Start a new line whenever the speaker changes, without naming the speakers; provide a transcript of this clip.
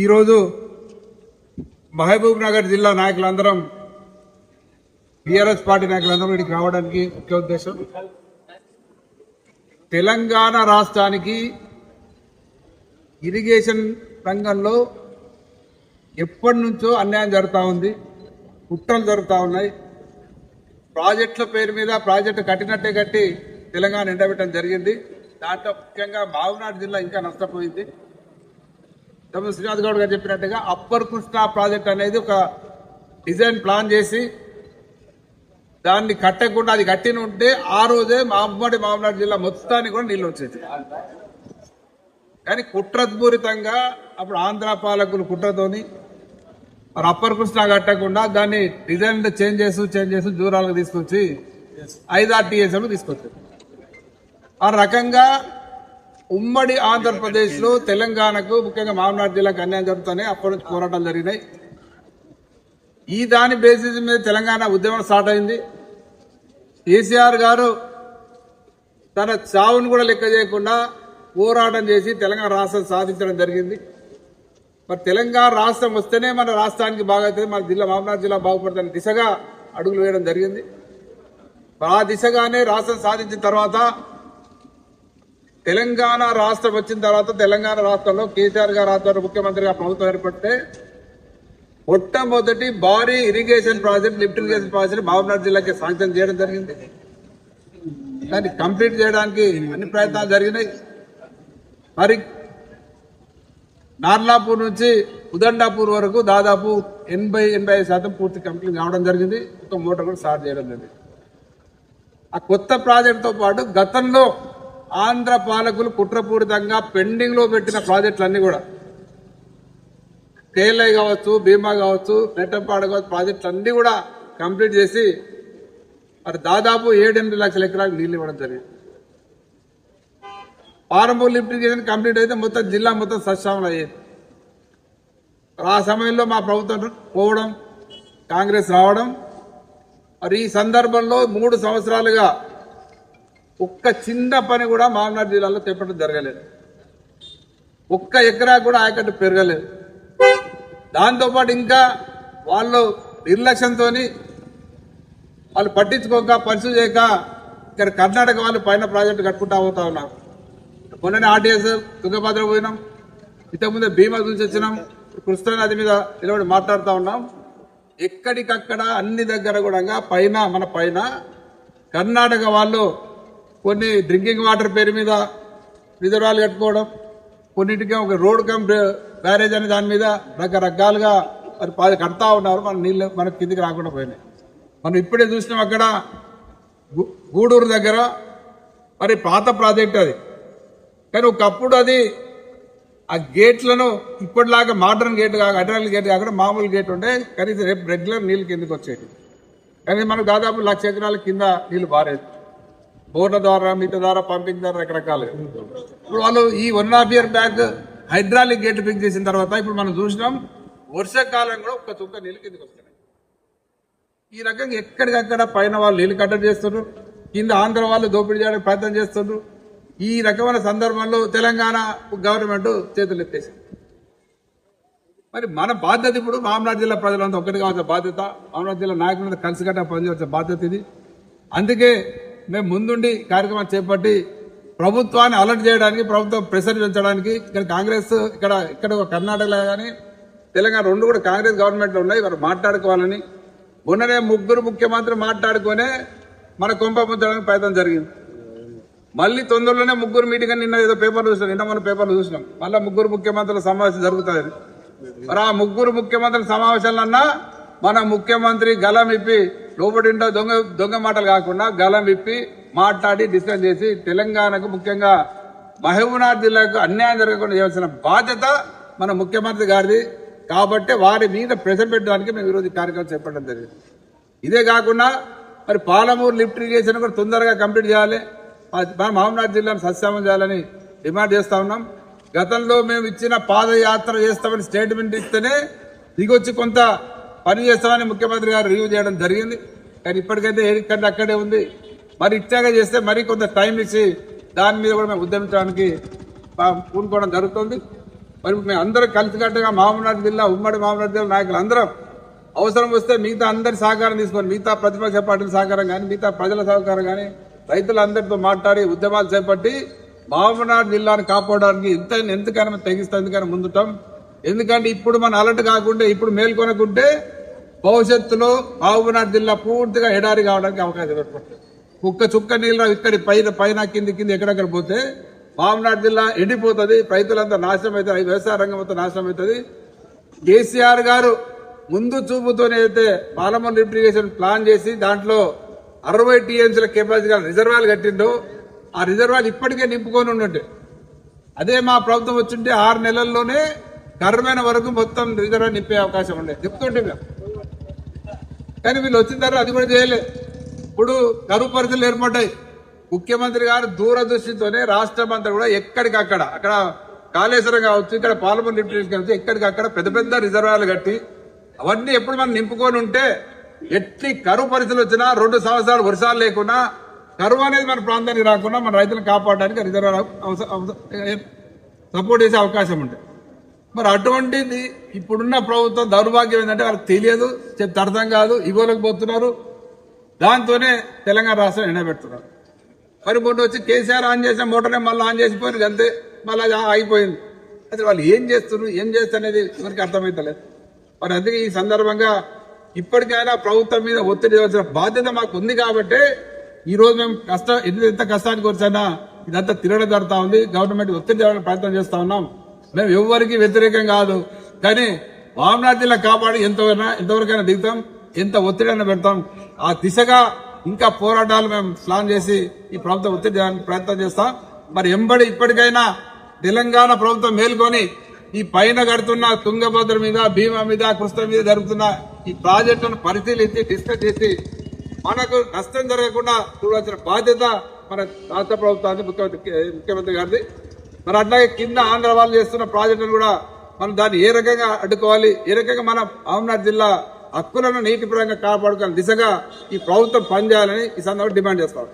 ఈరోజు మహబూబ్ నగర్ జిల్లా నాయకులందరం TRS party నాయకులందరం ఇక్కడికి రావడానికి ముఖ్య ఉద్దేశం తెలంగాణ రాష్ట్రానికి ఇరిగేషన్ రంగంలో ఎప్పటి నుంచో అన్యాయం జరుగుతూ ఉంది, కుట్రలు జరుగుతూ ఉన్నాయి. ప్రాజెక్టుల పేరు మీద ప్రాజెక్టు కట్టినట్టే కట్టి తెలంగాణ ఎండబెట్టడం జరిగింది. దాంట్లో ముఖ్యంగా మహబూబ్నగర్ జిల్లా ఇంకా నష్టపోయింది. శ్రీనాథ్ గౌడ్ గారు చెప్పినట్టుగా అప్పర్ కృష్ణా ప్రాజెక్ట్ అనేది ఒక డిజైన్ ప్లాన్ చేసి దాన్ని కట్టకుండా అది కట్టిన ఉంటే ఆ రోజే మహబూబ్నగర్ జిల్లా మొత్తానికి కూడా నీళ్ళు వచ్చేది. కానీ కుట్రపూరితంగా అప్పుడు ఆంధ్ర పాలకులు కుట్రతోని మరి అప్పర్ కృష్ణా కట్టకుండా దాన్ని డిజైన్ చేంజ్ చేసి దూరాలకు తీసుకొచ్చి 5-6 TSలు తీసుకొచ్చారు. ఆ రకంగా ఉమ్మడి ఆంధ్రప్రదేశ్ లో తెలంగాణకు ముఖ్యంగా మహబూబ్నగర్ జిల్లాకు అన్యాయం జరుగుతున్నాయి. అప్పటి నుంచి పోరాటాలు జరిగినాయి. ఈ దాని బేసిస్ మీద తెలంగాణ ఉద్యమం స్టార్ట్ అయింది. కేసీఆర్ గారు తన చావును కూడా లెక్క చేయకుండా పోరాటం చేసి తెలంగాణ రాష్ట్రం సాధించడం జరిగింది. మరి తెలంగాణ రాష్ట్రం వస్తేనే మన రాష్ట్రానికి బాగవుతుంది, మన జిల్లా మహబూబ్నగర్ జిల్లా బాగుపడుతున్న దిశగా అడుగులు వేయడం జరిగింది. ఆ దిశగానే రాష్ట్రం సాధించిన తర్వాత తెలంగాణ రాష్ట్రం వచ్చిన తర్వాత తెలంగాణ రాష్ట్రంలో కేసీఆర్ గారు ఆధ్వర్యంలో ముఖ్యమంత్రిగా ప్రభుత్వం ఏర్పడితే మొట్టమొదటి భారీ irrigation project, lift irrigation project Mahabubnagar జిల్లాకి శాంక్షన్ చేయడం జరిగింది. దాన్ని కంప్లీట్ చేయడానికి అన్ని ప్రయత్నాలు జరిగినాయి. మరి నార్లాపూర్ నుంచి ఉదండాపూర్ వరకు దాదాపు 80-85% పూర్తి కంప్లీట్ కావడం జరిగింది. ఒక మోటార్ కూడా స్టార్ట్ చేయడం జరిగింది. ఆ కొత్త ప్రాజెక్టుతో పాటు గతంలో ఆంధ్ర పాలకులు కుట్రపూరితంగా పెండింగ్ లో పెట్టిన ప్రాజెక్టులన్నీ కూడా కేఎల్ఐ కావచ్చు, భీమా కావచ్చు, నెట్టంపాడు కావచ్చు, ప్రాజెక్టులు అన్ని కూడా కంప్లీట్ చేసి మరి దాదాపు 7-8 లక్షల ఎకరాలకు నీళ్లు ఇవ్వడం జరిగింది. పారంపూర్ లిఫ్ట్ ఇరిగేషన్ కంప్లీట్ అయితే మొత్తం జిల్లా మొత్తం సస్యామలం అయ్యేది. ఆ సమయంలో మా ప్రభుత్వం పోవడం, కాంగ్రెస్ రావడం, మరి ఈ సందర్భంలో 3 సంవత్సరాలుగా ఒక్క చిన్న పని కూడా మహబూబ్నగర్ జిల్లాలో చేపట్టడం జరగలేదు. ఒక్క ఎకరా కూడా ఆయకట్టు పెరగలేదు. దాంతోపాటు ఇంకా వాళ్ళు నిర్లక్ష్యంతో వాళ్ళు పట్టించుకోక పరిశీలి చేయక ఇక్కడ కర్ణాటక వాళ్ళు పైన ప్రాజెక్టు కట్టుకుంటా పోతా ఉన్నారు. మొన్ననే ఆర్టీఎస్ తుంగభద్ర పోయినాం, ఇంతకుముందే భీమా చూసి వచ్చినాం, కృష్ణానది మీద నిలబడి మాట్లాడుతూ ఉన్నాం. ఎక్కడికక్కడ అన్ని దగ్గర కూడా పైన మన పైన కర్ణాటక వాళ్ళు కొన్ని డ్రింకింగ్ వాటర్ పేరు మీద రిజర్వాయర్లు కట్టుకోవడం, కొన్నింటికి ఒక రోడ్ కమ్ బ్యారేజ్ అనే దాని మీద రకరకాలుగా మరి కడతా ఉన్నారు. మన నీళ్ళు మనకు కిందికి రాకుండా పోయినాయి. మనం ఇప్పుడే చూసినాం అక్కడ గూడూరు దగ్గర మరి పాత ప్రాజెక్ట్ అది. కానీ ఒకప్పుడు అది ఆ గేట్లను ఇప్పటిలాగా మోడర్న్ గేట్ కాక అడ్రాల్ గేట్ కాకుండా మామూలు గేట్ ఉంటే కనీసం రేపు రెగ్యులర్ నీళ్ళు కిందకి వచ్చేది. కానీ మనకు దాదాపు 1,00,000 ఎకరాల కింద నీళ్లు బారేది. బోర్ల ద్వారా, మీటర్ ద్వారా, పంపింగ్ ద్వారా రకరకాలు. ఇప్పుడు వాళ్ళు ఈ 1.5 year back hydraulic gate fix చేసిన తర్వాత ఇప్పుడు మనం చూసినాం వర్షాకాలం కూడా ఒక్క చుక్క నీళ్ళు కిందకి వస్తున్నాయి. ఈ రకంగా ఎక్కడికక్కడ పైన వాళ్ళు నీళ్లు కట్టడి చేస్తున్నారు, కింద ఆంధ్ర వాళ్ళు దోపిడీ చేయడానికి ప్రయత్నం చేస్తున్నారు. ఈ రకమైన సందర్భంలో తెలంగాణ గవర్నమెంట్ చేతులు ఎత్తేసింది. మరి మన బాధ్యత ఇప్పుడు మహబూబ్నగర్ జిల్లా ప్రజలంతా ఒక్కటి కావాల్సిన బాధ్యత, మహబూబ్నగర్ జిల్లా నాయకులంతా కలిసికట్ట పనిచేయాల్సిన బాధ్యత ఇది. అందుకే మేము ముందుండి కార్యక్రమాలు చేపట్టి ప్రభుత్వాన్ని అలర్ట్ చేయడానికి, ప్రభుత్వం ప్రెషర్ పెంచడానికి ఇక్కడ కాంగ్రెస్ ఇక్కడ కర్ణాటకలో కానీ తెలంగాణ 2 కూడా కాంగ్రెస్ గవర్నమెంట్లో ఉన్నాయి. వారు మాట్లాడుకోవాలని మొన్ననే 3 ముఖ్యమంత్రులు మాట్లాడుకునే మన కొంప ముంచడానికి ప్రయత్నం జరిగింది. మళ్ళీ తొందరలోనే 3 మీటింగ్ అని నిన్న ఏదో పేపర్లు చూసినాం, నిన్న మన పేపర్లు చూసినాం. మళ్ళీ 3 ముఖ్యమంత్రుల సమావేశం జరుగుతుంది. మరి ఆ 3 ముఖ్యమంత్రుల సమావేశాలన్నా మన ముఖ్యమంత్రి గలం ఇప్పి లోపడింటో దొంగ మాటలు కాకుండా గలం విప్పి మాట్లాడి డిస్కస్ చేసి తెలంగాణకు ముఖ్యంగా మహబూబ్నగర్ జిల్లాకు అన్యాయం జరగకుండా చేయాల్సిన బాధ్యత మన ముఖ్యమంత్రి గారిది. కాబట్టి వారి మీద ప్రెషర్ పెట్టడానికి మేము ఈరోజు కార్యక్రమం చేపట్టడం జరిగింది. ఇదే కాకుండా మరి పాలమూరు లిఫ్ట్ ఇరిగేషన్ కూడా తొందరగా కంప్లీట్ చేయాలి, మహబూబ్నగర్ జిల్లాను సస్యామం చేయాలని డిమాండ్ చేస్తా ఉన్నాం. గతంలో మేము ఇచ్చిన పాదయాత్ర చేస్తామని స్టేట్మెంట్ ఇస్తేనే దిగొచ్చి కొంత పని చేస్తామని ముఖ్యమంత్రి గారు రివ్యూ చేయడం జరిగింది. కానీ ఇప్పటికైతే ఎక్కడంటే అక్కడే ఉంది. మరి ఇట్లాగా చేస్తే మరి కొంత టైం ఇచ్చి దాని మీద కూడా మేము ఉద్యమించడానికి పూనుకోవడం జరుగుతుంది. మరి మేము అందరం కలిసికట్టుగా మహబూబ్నగర్ జిల్లా ఉమ్మడి మహబూబ్నగర్ జిల్లా నాయకులు అందరం అవసరం వస్తే మిగతా అందరి సహకారం తీసుకొని మిగతా ప్రతిపక్ష పార్టీల సహకారం కానీ మిగతా ప్రజల సహకారం కానీ రైతులందరితో మాట్లాడి ఉద్యమాలు చేపట్టి మహబూబ్నగర్ జిల్లాను కాపాడడానికి ఎంతకైనా తెగిస్తే ఎందుకైనా ముందుటాం. ఎందుకంటే ఇప్పుడు మనం అలర్ట్ కాకుండా ఇప్పుడు మేల్కొనకుంటే భవిష్యత్తులో మహబూబ్నగర్ జిల్లా పూర్తిగా ఎడారి కావడానికి అవకాశం ఏర్పడుతుంది. కుక్క చుక్క నీళ్ళు ఇక్కడి పైన కింది ఎక్కడెక్కడ పోతే మహబూబ్నగర్ జిల్లా ఎండిపోతుంది, రైతులంతా నాశనం అవుతుంది, వ్యవసాయ రంగం అంతా నాశనం అవుతుంది. కేసీఆర్ గారు ముందు చూపుతోనే అయితే పాలమూరు లిఫ్ట్ ఇరిగేషన్ ప్లాన్ చేసి దాంట్లో 60 టీఎంసీల కెపాసిటీ రిజర్వాయర్లు కట్టిండో ఆ రిజర్వాయర్లు ఇప్పటికే నింపుకొని ఉండే. అదే మా ప్రభుత్వం వచ్చింటే 6 నెలల్లోనే కర్మైన వరకు మొత్తం రిజర్వాయర్ నింపే అవకాశం ఉండే చెప్తుంటే మేము. కానీ వీళ్ళు వచ్చిన తర్వాత అది కూడా చేయలేదు. ఇప్పుడు కరువు పరిస్థితులు ఏర్పడ్డాయి. ముఖ్యమంత్రి గారు దూరదృష్టితోనే రాష్ట్రం అంతా కూడా ఎక్కడికక్కడ అక్కడ కాళేశ్వరం కావచ్చు, ఇక్కడ పాలమూరు లిఫ్ట్ కావచ్చు, ఎక్కడికక్కడ పెద్ద పెద్ద రిజర్వాయర్లు కట్టి అవన్నీ ఎప్పుడు మనం నింపుకొని ఉంటే ఎట్టి కరువు పరిస్థితులు వచ్చినా 2 సంవత్సరాలు వర్షాలు లేకుండా కరువు అనేది మన ప్రాంతానికి రాకుండా మన రైతులను కాపాడడానికి రిజర్వాయర్ సపోర్ట్ చేసే అవకాశం ఉంటుంది. మరి అటువంటిది ఇప్పుడున్న ప్రభుత్వం దౌర్భాగ్యం ఏంటంటే వాళ్ళకి తెలియదు, చెప్తే అర్థం కాదు, ఇవ్వలేక పోతున్నారు. దాంతోనే తెలంగాణ రాష్ట్రం ఎండబెడుతున్నారు. మరి మొన్న వచ్చి కేసీఆర్ ఆన్ చేసిన మోటార్నే మళ్ళీ ఆన్ చేసిపోయింది, అంతే మళ్ళీ అది ఆగిపోయింది. అసలు వాళ్ళు ఏం చేస్తున్నారు, ఏం చేస్తారనేది ఎవరికి అర్థమవుతలేదు. మరి అందుకే ఈ సందర్భంగా ఇప్పటికైనా ప్రభుత్వం మీద ఒత్తిడి ఇవ్వాల్సిన బాధ్యత మాకు ఉంది. కాబట్టి ఈ రోజు మేము ఎంత కష్టానికి వచ్చైనా ఇదంతా తిరగడం జరుగుతా ఉంది. గవర్నమెంట్ ఒత్తిడి చేయడానికి ప్రయత్నం చేస్తా ఉన్నాం. మేము ఎవరికి వ్యతిరేకం కాదు, కానీ మహబూబ్నగర్ జిల్లా కాపాడి ఎంతవరకైనా దిగుతాం, ఎంత ఒత్తిడి అయినా పెడతాం. ఆ దిశగా ఇంకా పోరాటాలు మేము ప్లాన్ చేసి ఈ ప్రభుత్వం ఒత్తిడి చేయడానికి ప్రయత్నం చేస్తాం. మరి ఇప్పటికైనా తెలంగాణ ప్రభుత్వం మేల్కొని ఈ పైన కడుతున్న తుంగభద్ర మీద, భీమా మీద, కృష్ణ మీద జరుగుతున్న ఈ ప్రాజెక్టులను పరిశీలించి డిస్కస్ చేసి మనకు నష్టం జరగకుండా చూడాల్సిన బాధ్యత మన రాష్ట్ర ప్రభుత్వాన్ని ముఖ్యమంత్రి గారిది. మరి అట్లాగే కింద ఆంధ్ర వాళ్ళు చేస్తున్న ప్రాజెక్టులు కూడా మనం దాన్ని ఏ రకంగా అడ్డుకోవాలి, ఏ రకంగా మన మహబూబ్నగర్ జిల్లా హక్కులను నీతిపరంగా కాపాడుకునే దిశగా ఈ ప్రభుత్వం పనిచేయాలని ఈ సందర్భంగా డిమాండ్ చేస్తాం.